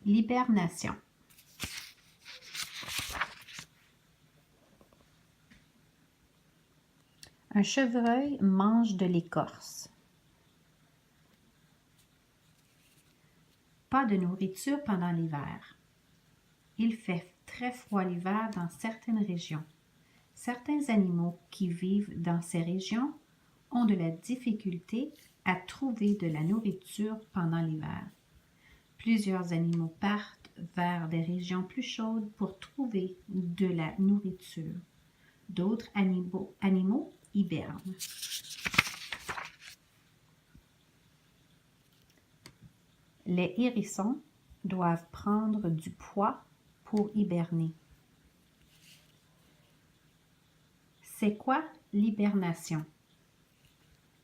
L'hibernation. Un chevreuil mange de l'écorce. Pas de nourriture pendant l'hiver. Il fait très froid l'hiver dans certaines régions. Certains animaux qui vivent dans ces régions ont de la difficulté à trouver de la nourriture pendant l'hiver. Plusieurs animaux partent vers des régions plus chaudes pour trouver de la nourriture. D'autres animaux hibernent. Les hérissons doivent prendre du poids pour hiberner. C'est quoi l'hibernation?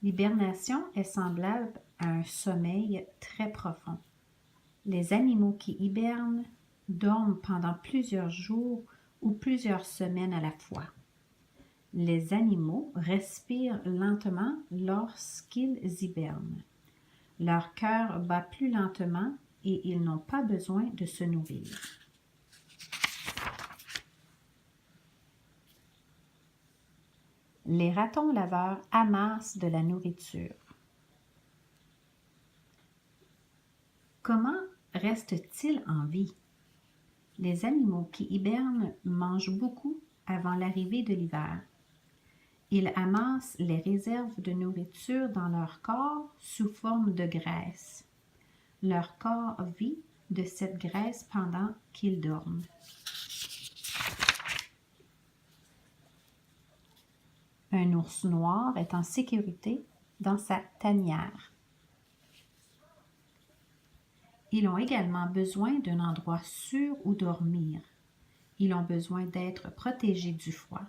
L'hibernation est semblable à un sommeil très profond. Les animaux qui hibernent dorment pendant plusieurs jours ou plusieurs semaines à la fois. Les animaux respirent lentement lorsqu'ils hibernent. Leur cœur bat plus lentement et ils n'ont pas besoin de se nourrir. Les ratons laveurs amassent de la nourriture. Comment restent-ils en vie? Les animaux qui hibernent mangent beaucoup avant l'arrivée de l'hiver. Ils amassent les réserves de nourriture dans leur corps sous forme de graisse. Leur corps vit de cette graisse pendant qu'ils dorment. Un ours noir est en sécurité dans sa tanière. Ils ont également besoin d'un endroit sûr où dormir. Ils ont besoin d'être protégés du froid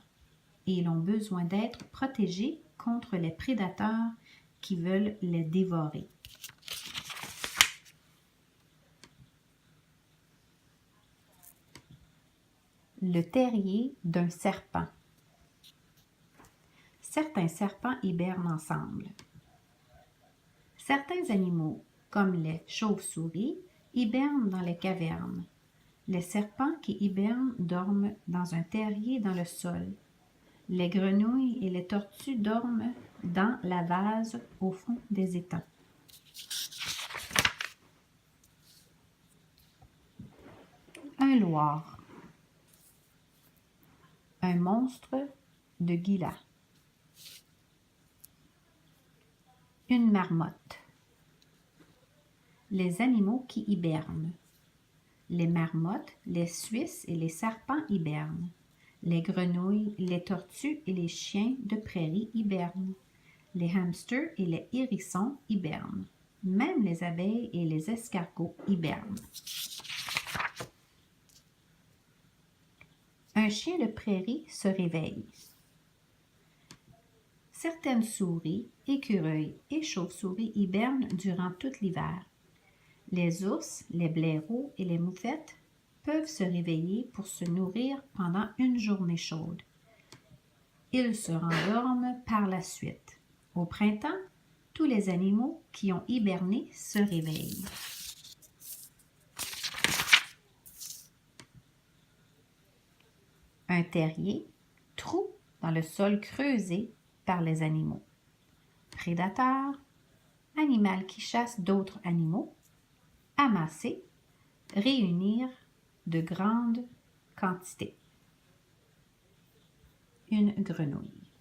et ils ont besoin d'être protégés contre les prédateurs qui veulent les dévorer. Le terrier d'un serpent. Certains serpents hibernent ensemble. Certains animaux, comme les chauves-souris, hibernent dans les cavernes. Les serpents qui hibernent dorment dans un terrier dans le sol. Les grenouilles et les tortues dorment dans la vase au fond des étangs. Un loir. Un monstre de Gila. Une marmotte. Les animaux qui hibernent. Les marmottes, les suisses et les serpents hibernent. Les grenouilles, les tortues et les chiens de prairie hibernent. Les hamsters et les hérissons hibernent. Même les abeilles et les escargots hibernent. Un chien de prairie se réveille. Certaines souris, écureuils et chauves-souris hibernent durant tout l'hiver. Les ours, les blaireaux et les moufettes peuvent se réveiller pour se nourrir pendant une journée chaude. Ils se rendorment par la suite. Au printemps, tous les animaux qui ont hiberné se réveillent. Un terrier, trou dans le sol creusé par les animaux. Prédateur, animal qui chasse d'autres animaux. Amasser, réunir de grandes quantités. Une grenouille.